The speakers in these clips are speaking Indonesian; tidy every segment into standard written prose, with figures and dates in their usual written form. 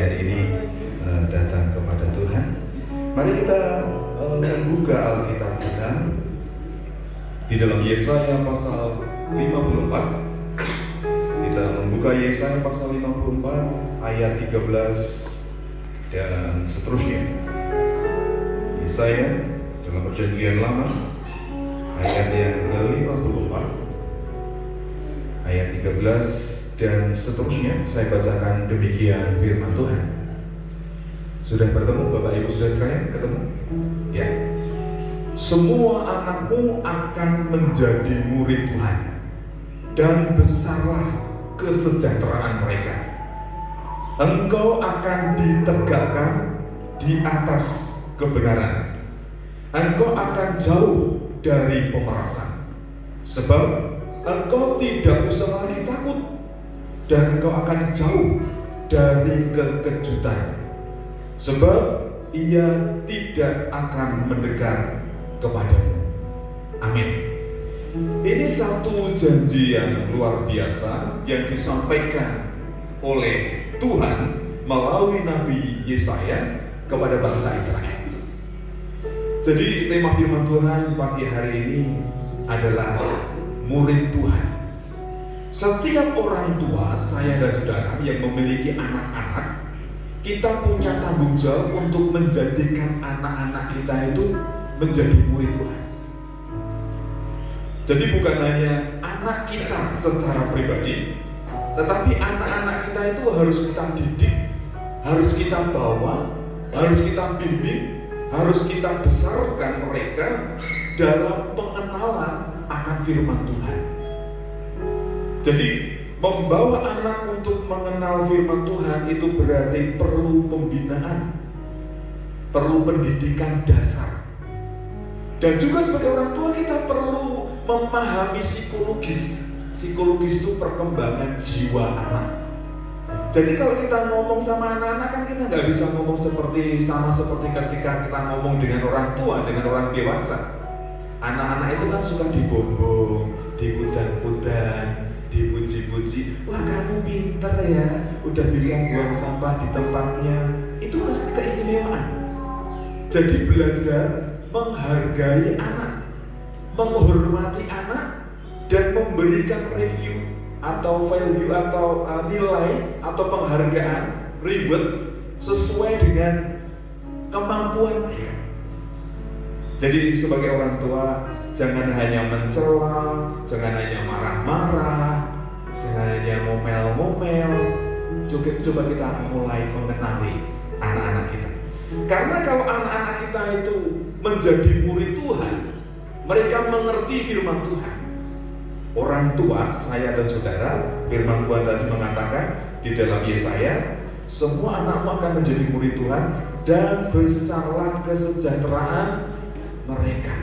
hari ini datang kepada Tuhan. Mari kita membuka Alkitab kita di dalam Yesaya pasal 54. Kita membuka Yesaya pasal 54 ayat 13 dan seterusnya. Yesaya dalam Perjanjian Lama ayat yang ke-54 ayat 13 dan seterusnya. Saya bacakan demikian firman Tuhan. Sudah bertemu Bapak Ibu Saudara sekalian? Ketemu? Ya. Semua anakmu akan menjadi murid Tuhan, dan besarlah kesejahteraan mereka. Engkau akan ditegakkan di atas kebenaran. Engkau akan jauh dari pemerasan, sebab engkau tidak usah lagi takut, dan engkau akan jauh dari kekejutan, sebab ia tidak akan mendekat kepadamu. Amin. Ini satu janji yang luar biasa yang disampaikan oleh Tuhan melalui Nabi Yesaya kepada bangsa Israel. Jadi tema firman Tuhan pagi hari ini adalah murid Tuhan. Setiap orang tua, saya dan saudara yang memiliki anak-anak, kita punya tanggung jawab untuk menjadikan anak-anak kita itu menjadi murid Tuhan. Jadi bukan hanya anak kita secara pribadi, tetapi anak-anak kita itu harus kita didik, harus kita bawa, harus kita bimbing, harus kita besarkan mereka dalam pengenalan akan firman Tuhan. Jadi membawa anak untuk mengenal firman Tuhan itu berarti perlu pembinaan, perlu pendidikan dasar. Dan juga sebagai orang tua kita perlu memahami psikologis. Psikologis itu perkembangan jiwa anak. Jadi kalau kita ngomong sama anak-anak kan kita nggak bisa ngomong seperti ketika kita ngomong dengan orang tua, dengan orang dewasa. Anak-anak itu kan suka dibombong, dikudan-kudan, dipuji-puji. Wah, kamu pinter ya, udah bisa buang sampah di tempatnya. Itu keistimewaan. Jadi belajar menghargai anak, menghormati anak, dan memberikan review atau value atau nilai atau penghargaan reward sesuai dengan kemampuan mereka. Jadi sebagai orang tua jangan hanya mencela, jangan hanya marah-marah, jangan hanya ngomel-ngomel. Coba kita mulai mengenali anak-anak kita. Karena kalau anak-anak kita itu menjadi murid Tuhan, mereka mengerti firman Tuhan. Orang tua, saya dan saudara, firman Tuhan tadi mengatakan di dalam Yesaya, semua anakmu akan menjadi murid Tuhan, dan besarlah kesejahteraan mereka.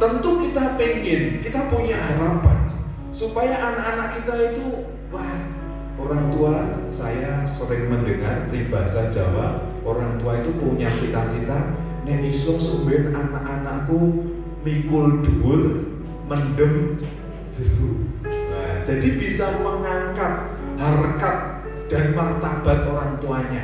Tentu kita pengen, kita punya harapan supaya anak-anak kita itu, wah, orang tua, saya sering mendengar peribahasa Jawa, orang tua itu punya cita-cita, nek iso sumben anak-anakku mikul dhuwur, mendem jero. Nah, jadi bisa mengangkat harkat dan martabat orang tuanya.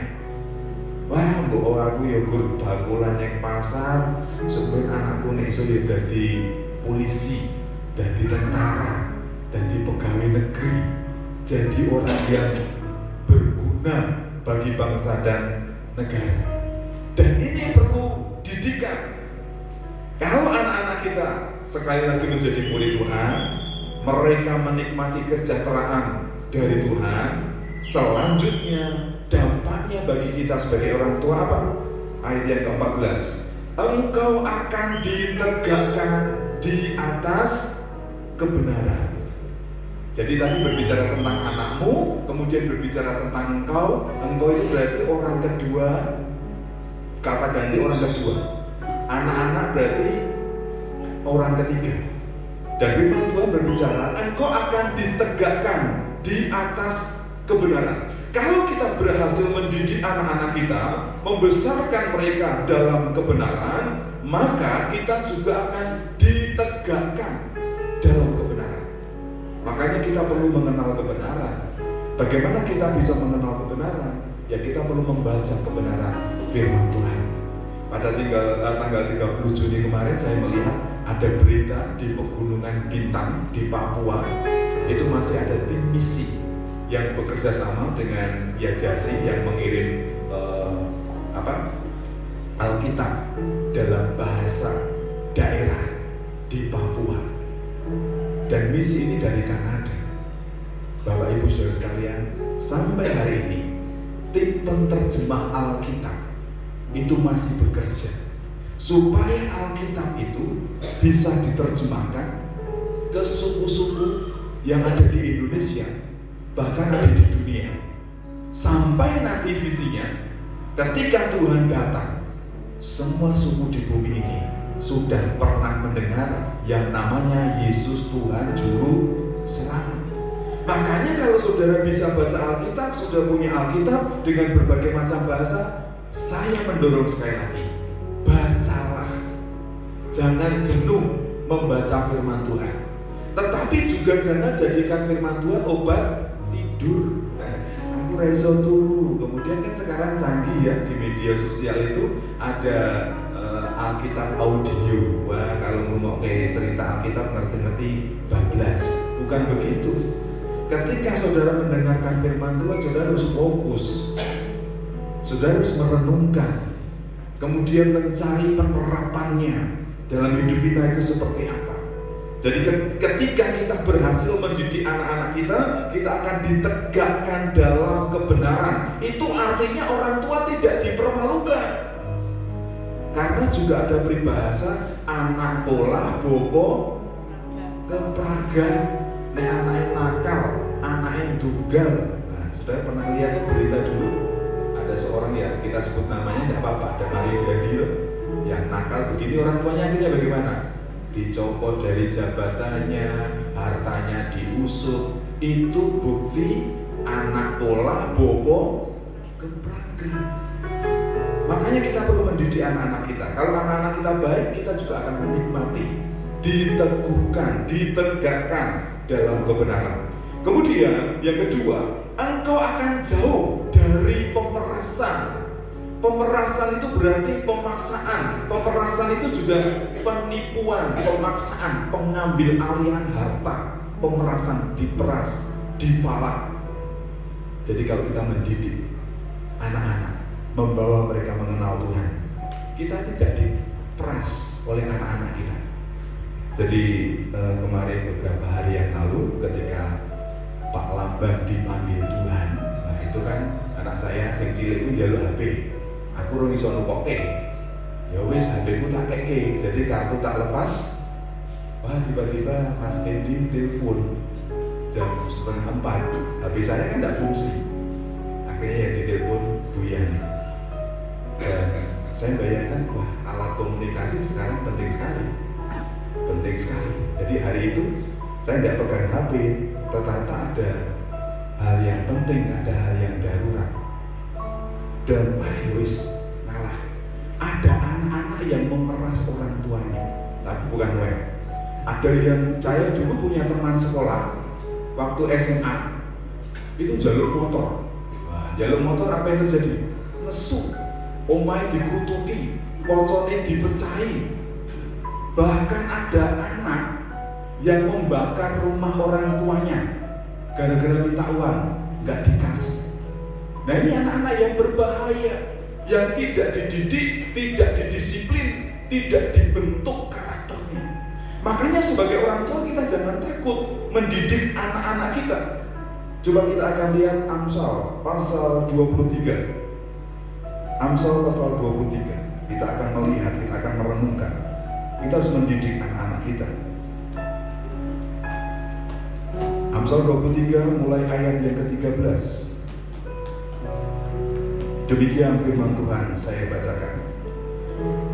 Wah, mbok aku ya gur bakulan yang pasar, sumben anakku nek iso ya dadi polisi, dadi tentara, dadi pegawai negeri, jadi orang yang berguna bagi bangsa dan negara. Dan ini perlu didikan. Kalau anak-anak kita sekali lagi menjadi murid Tuhan, mereka menikmati kesejahteraan dari Tuhan, selanjutnya dampaknya bagi kita sebagai orang tua apa? Ayat yang ke-14, engkau akan ditegakkan di atas kebenaran. Jadi tadi berbicara tentang anakmu, kemudian berbicara tentang engkau itu berarti orang kedua, kata ganti orang kedua. Anak-anak berarti orang ketiga. Dan firman Tuhan berbicara, engkau akan ditegakkan di atas kebenaran. Kalau kita berhasil mendidik anak-anak kita, membesarkan mereka dalam kebenaran, maka kita juga akan ditegakkan dalam kebenaran. Makanya kita perlu mengenal kebenaran. Bagaimana kita bisa mengenal kebenaran? ya kita perlu membaca kebenaran firman Tuhan. Pada tanggal 30 Juni kemarin saya melihat ada berita di Pegunungan Bintang di Papua, itu masih ada tim misi yang bekerja sama dengan Yajasi yang mengirim Alkitab dalam bahasa daerah di Papua. Dan misi ini dari Kanada. Bapak Ibu Saudara sekalian, sampai hari ini tim penerjemah Alkitab itu masih bekerja supaya Alkitab itu bisa diterjemahkan ke suku-suku yang ada di Indonesia, bahkan ada di dunia. Sampai nanti visinya, ketika Tuhan datang, semua suku di bumi ini sudah pernah mendengar yang namanya Yesus Tuhan Juru Selamat. Makanya kalau saudara bisa baca Alkitab, sudah punya Alkitab dengan berbagai macam bahasa, saya mendorong sekali lagi, bacalah. Jangan jenuh membaca firman Tuhan, tetapi juga jangan jadikan firman Tuhan obat tidur. Aku reso turu. Kemudian kan sekarang canggih ya, di media sosial itu ada Alkitab audio. Wah, kalau mau kayak cerita Alkitab ngerti-ngerti bablas. Bukan begitu. Ketika saudara mendengarkan firman Tuhan, saudara harus fokus. Saudara harus merenungkan, kemudian mencari penerapannya dalam hidup kita itu seperti apa. Jadi ketika kita berhasil mendidik anak-anak kita akan ditegakkan dalam kebenaran. Itu artinya orang tua tidak dipermalukan. Karena juga ada peribahasa anak pola bopo kepragan, anak yang nakal, anak yang dugal. Nah, saudara pernah lihat tuh berita dulu? Ada seorang ya, kita sebut namanya tidak apa-apa, ada Mario Daniel yang nakal begini, orang tuanya akhirnya bagaimana? Dicopot dari jabatannya, hartanya diusut. Itu bukti anak pola bopo kepragan. Makanya kita perlu mendidik anak-anak kita. Kalau anak-anak kita baik, kita juga akan menikmati, diteguhkan, ditegakkan dalam kebenaran. Kemudian yang kedua, engkau akan jauh dari pemerasan. Pemerasan itu berarti pemaksaan. Pemerasan itu juga penipuan, pemaksaan, pengambil alihan harta. Pemerasan, diperas, dipalak. Jadi kalau kita mendidik anak-anak, membawa mereka mengenal Tuhan, kita tidak diperas oleh anak-anak kita. Jadi kemarin beberapa hari yang lalu ketika Pak Lambang dipanggil Tuhan, nah itu kan anak saya sing cilik itu njaluk HP. Aku ora iso nukoke. Ya wis HP ku tak keke. Jadi kartu tak lepas. Wah, tiba-tiba Mas Endi telepon jam 3:30. HP saya kan enggak fungsi. Akhirnya yang ditelepon Bu Yani. Dan saya bayangkan, wah, alat komunikasi sekarang penting sekali. Penting sekali. Jadi hari itu saya tidak pegang HP, ternyata ada hal yang penting, ada hal yang darurat. Dan wis ngalah. Ada anak-anak yang memeras orang tuanya, tapi bukan web. Ada yang, saya dulu punya teman sekolah waktu SMA itu jalur motor. Nah, jalur motor apa yang terjadi? Nesu, omai dikutuki, pocone dipecahi. Bahkan ada anak yang membakar rumah orang tuanya gara-gara minta uang, nggak dikasih. Nah, ini anak-anak yang berbahaya, yang tidak dididik, tidak didisiplin, tidak dibentuk karakternya. Makanya sebagai orang tua kita jangan takut mendidik anak-anak kita. Coba kita akan lihat Amsal pasal 23. Amsal pasal 23. Kita akan melihat, kita akan merenungkan. Kita harus mendidik anak-anak kita. Amsal 23 mulai ayat yang ke-13. Demikian firman Tuhan, saya bacakan.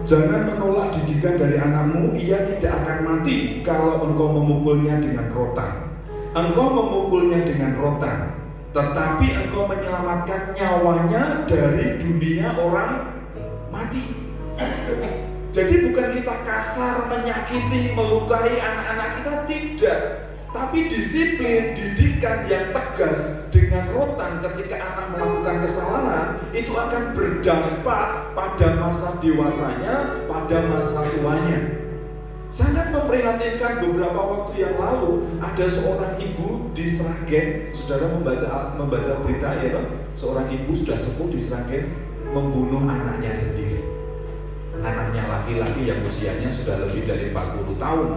Jangan menolak didikan dari anakmu, ia tidak akan mati kalau engkau memukulnya dengan rotan. Engkau memukulnya dengan rotan, tetapi engkau menyelamatkan nyawanya dari dunia orang mati. Jadi bukan kita kasar, menyakiti, melukai anak-anak kita, tidak. Tapi disiplin, didikan yang tegas dengan rotan ketika anak melakukan kesalahan itu akan berdampak pada masa dewasanya, pada masa tuanya. Sangat memprihatinkan, beberapa waktu yang lalu ada seorang ibu di Sragen. Saudara membaca berita ya, seorang ibu sudah sepuh di Sragen membunuh anaknya sendiri. Anaknya laki-laki yang usianya sudah lebih dari 40 tahun.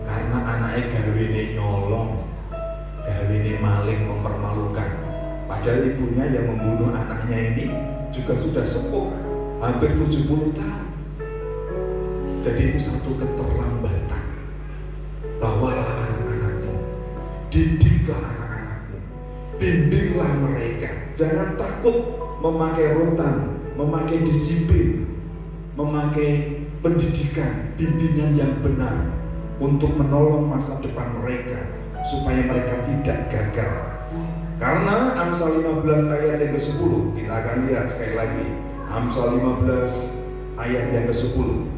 Karena anaknya gawene nyolong, gawene maling, mempermalukan. Padahal ibunya yang membunuh anaknya ini juga sudah sepuh, hampir 70 tahun. Jadi itu satu keterlambatan. Bawalah anak-anakmu, didiklah anak-anakmu, bimbinglah mereka. Jangan takut memakai rotan, memakai disiplin, memakai pendidikan, bimbingan yang benar untuk menolong masa depan mereka supaya mereka tidak gagal. Karena Amsal 15 ayat yang ke-10, kita akan lihat sekali lagi Amsal 15 ayat yang ke-10.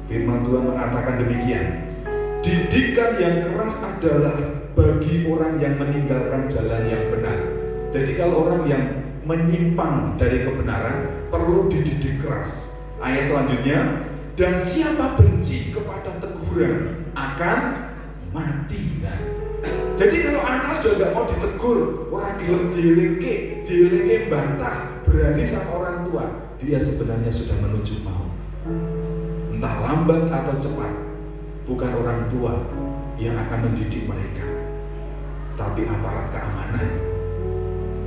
Firman Tuhan mengatakan demikian, didikan yang keras adalah bagi orang yang meninggalkan jalan yang benar. Jadi kalau orang yang menyimpang dari kebenaran perlu dididik keras. Ayat selanjutnya, dan siapa benci kepada teguran akan mati. Nah, jadi kalau anak sudah gak mau ditegur, orang dielingke bantah, berani sama orang tua, dia sebenarnya sudah menuju maut. Entah lambat atau cepat, bukan orang tua yang akan mendidik mereka, tapi aparat keamanan,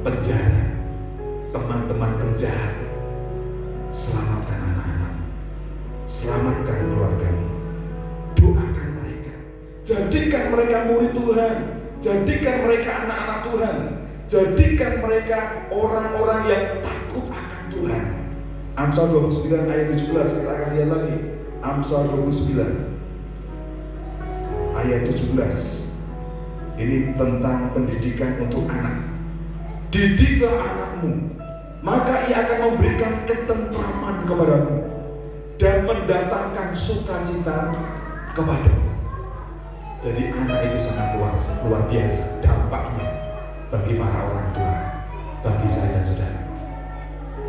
penjara, teman-teman penjahat. Selamatkan anak-anakmu, selamatkan keluargamu, doakan mereka, jadikan mereka murid Tuhan, jadikan mereka anak-anak Tuhan, jadikan mereka orang-orang yang takut akan Tuhan. Amsal 29 ayat 17, kita akan lihat lagi. Amsal 29 ayat 17. Ini tentang pendidikan untuk anak. Didiklah anakmu, maka ia akan memberikan ketentraman kepadamu dan mendatangkan sukacita kepadamu. Jadi anak itu sangat luar biasa dampaknya bagi para orang tua, bagi saya dan saudara.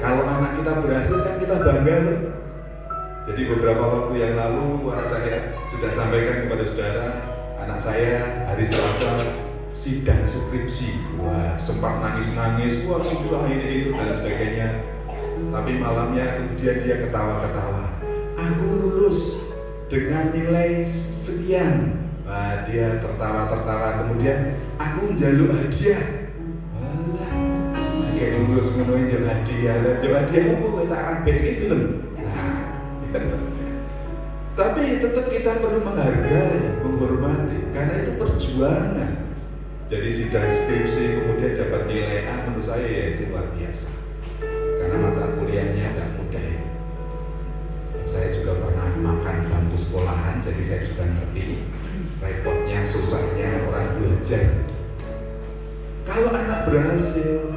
Kalau anak kita berhasil kan kita bangga. Jadi beberapa waktu yang lalu saya sudah sampaikan kepada saudara, anak saya hari Selasa sidang skripsi. Wah, sempat nangis-nangis, wah susah ini itu dan sebagainya. Tapi malamnya kemudian dia ketawa-ketawa. Aku lulus dengan nilai sekian. Nah, dia tertawa-tertawa, kemudian aku njaluk hadiah. Alah, kayak lulus menuhin njaluk hadiah. Njaluk hadiah apa kowe tak rabek iki gelem. Tapi tetap kita perlu menghargai, menghormati, karena itu perjuangan. Jadi sidang skripsi kemudian dapat nilai A, menurut saya ya itu luar biasa. Karena mata kuliahnya tidak mudah itu. Saya juga pernah makan bangku sekolahan, jadi saya juga ngerti repotnya, susahnya orang belajar. Kalau anak berhasil,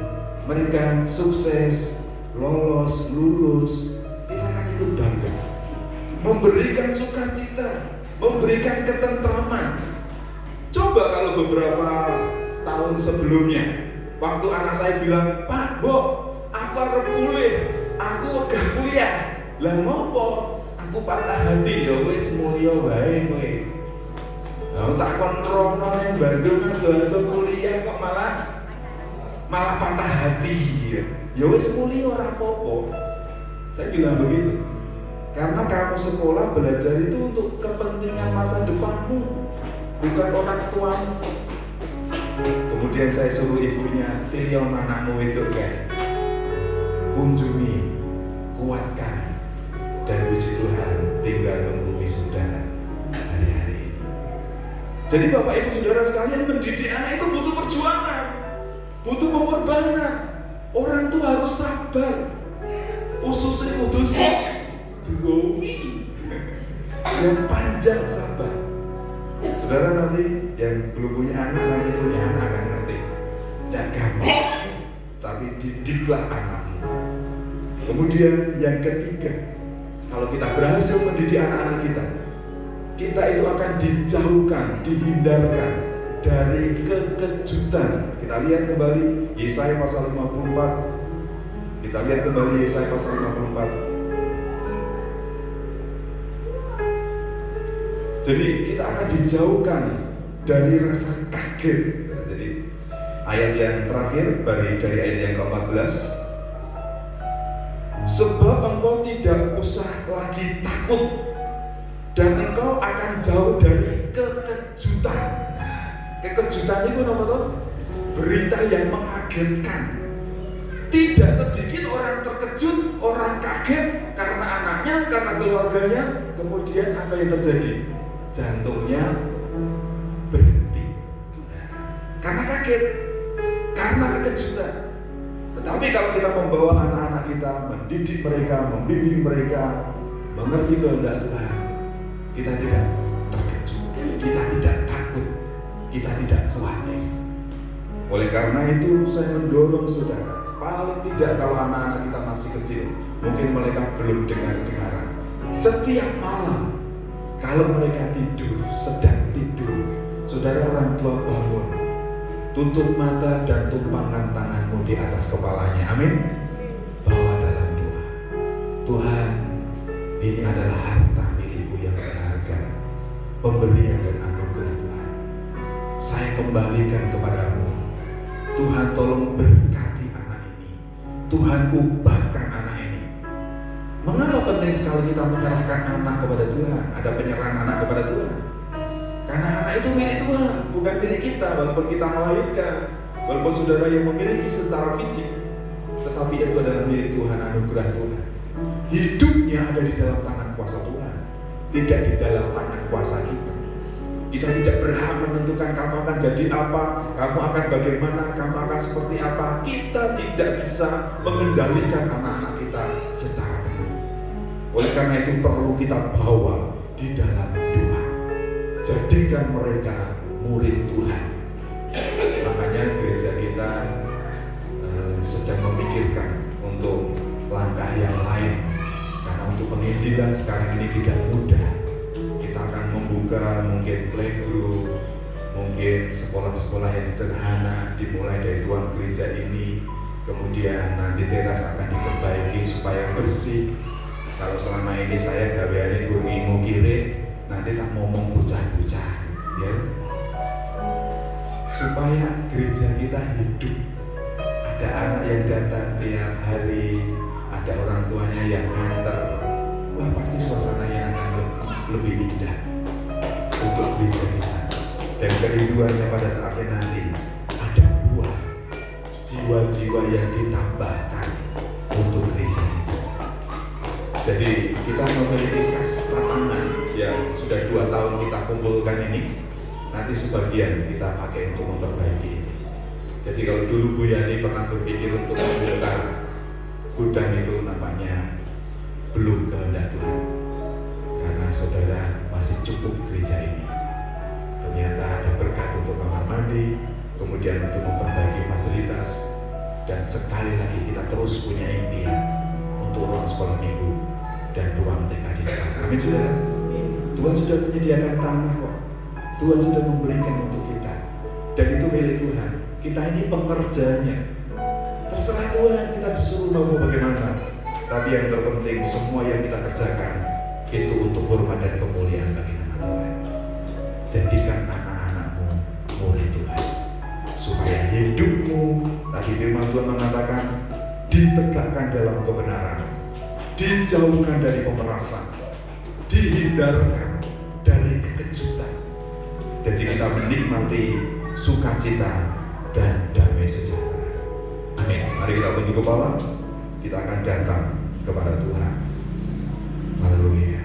mereka sukses, lolos, lulus, kita akan ikut bangga, memberikan sukacita, memberikan ketentraman. Coba kalau beberapa tahun sebelumnya, waktu anak saya bilang, Pak, Bo, aku harus kuliah, aku wegah kuliah. Lah ngopo? Aku patah hati, ya wis mulya wae kowe. Lah tak kontrono ning Bandung ado kuliah kok malah patah hati. Ya wis mulya ora apa-apa. Saya bilang begitu. Karena kamu sekolah belajar itu untuk kepentingan masa depanmu, bukan orang tuamu. Kemudian saya suruh ibunya, tilion anakmu itu kayak kunjungi, kuatkan, dan puji Tuhan tinggal nunggu wisuda hari-hari. Jadi Bapak Ibu Saudara sekalian, mendidik anak itu butuh perjuangan, butuh pengorbanan. Orang tua harus sabar, ususnya kudus yang panjang sabar. Saudara nanti yang belum punya anak, nanti punya anak akan ngerti. Tidak gampang, tapi didiklah anakmu. Kemudian yang ketiga, kalau kita berhasil mendidik anak-anak kita, kita itu akan dijauhkan, dihindarkan dari kekejutan. Kita lihat kembali Yesaya pasal 54. Kita lihat kembali Yesaya pasal 54. Jadi kita akan dijauhkan dari rasa kaget. Jadi ayat yang terakhir dari ayat yang ke-14. Sebab engkau tidak usah lagi takut dan engkau akan jauh dari kekejutan. Kekejutan itu apa? Berita yang mengagetkan. Tidak sedikit orang terkejut, orang kaget karena anaknya, karena keluarganya. Kemudian apa yang terjadi? Jantungnya berhenti. Karena kaget, karena kekejutan. Tetapi kalau kita membawa anak-anak kita, mendidik mereka, membimbing mereka, mengerti kehendak Tuhan, kita tidak terkejut, kita tidak takut, kita tidak khawatir. Oleh karena itu saya mendorong saudara, paling tidak kalau anak-anak kita masih kecil, mungkin mereka belum dengar-dengaran. Setiap malam, kalau mereka tidur, sedang tidur, saudara orang tua bangun, tutup mata dan tumpangkan tanganmu di atas kepalanya. Amin. Bawa dalam doa. Tuhan, ini adalah harta milikku yang berharga, pemberian dan anugerah Tuhan. Saya kembalikan kepadamu. Tuhan, tolong berkati anak ini. Tuhan, ubahkan anak ini. Mengapa penting sekali kita menyerahkan anak kepada Tuhan? Ada penyerahan anak kepada Tuhan. Karena anak itu milik Tuhan, bukan milik kita. Walaupun kita melahirkan, walaupun saudara yang memiliki secara fisik, tetapi itu adalah milik Tuhan, anugerah Tuhan. Hidupnya ada di dalam tangan kuasa Tuhan, tidak di dalam tangan kuasa kita. Kita tidak berhak menentukan kamu akan jadi apa, kamu akan bagaimana, kamu akan seperti apa. Kita tidak bisa mengendalikan anak-anak kita secara penuh. Oleh karena itu perlu kita bawa di dalam doa. Jadikan mereka murid Tuhan. Makanya gereja kita sedang memikirkan untuk langkah yang lain. Karena untuk penginjilan sekarang ini tidak mudah. Kita akan membuka mungkin playgroup, mungkin sekolah-sekolah yang sederhana, dimulai dari ruang gereja ini. Kemudian nanti teras akan diperbaiki supaya bersih. Kalau selama ini saya gaweane gungi kiri, nanti tak ngomong bocah-bocah, ya. Supaya gereja kita hidup. Ada anak yang datang tiap hari, ada orang tuanya yang nganter. Wah, pasti suasananya akan lebih indah untuk gereja kita. Dan kerinduannya pada saatnya nanti ada buah jiwa-jiwa yang ditambahkan untuk gereja kita. Jadi kita memiliki kas tantangan yang sudah 2 tahun kita kumpulkan ini. Nanti sebagian kita pakai untuk memperbaiki itu. Jadi kalau dulu Bu Yani pernah berpikir untuk membongkar gudang itu, nampaknya belum kehendak Tuhan. Karena saudara masih cukup gereja ini. Ternyata ada berkat untuk kamar mandi, kemudian untuk memperbaiki fasilitas, dan sekali lagi kita terus punya impian untuk ruang sekolah minggu dan ruang TK di depan. Amin saudara. Tuhan sudah menyediakan tanah kok. Tuhan sudah memberikan untuk kita, dan itu milik Tuhan. Kita ini pengerjanya. Terserah Tuhan, kita disuruh mau bagaimana. Tapi yang terpenting semua yang kita kerjakan itu untuk hormat dan kemuliaan bagi nama Tuhan. Jadikan anak-anakmu murid Tuhan, supaya hidupmu, tadi firman Tuhan mengatakan, ditegakkan dalam kebenaran, dijauhkan dari pemerasan, dihindarkan dari kekejutan. Jadi kita menikmati sukacita dan damai sejahtera. Amin. Mari kita tunduk kepala, kita akan datang kepada Tuhan. Haleluya.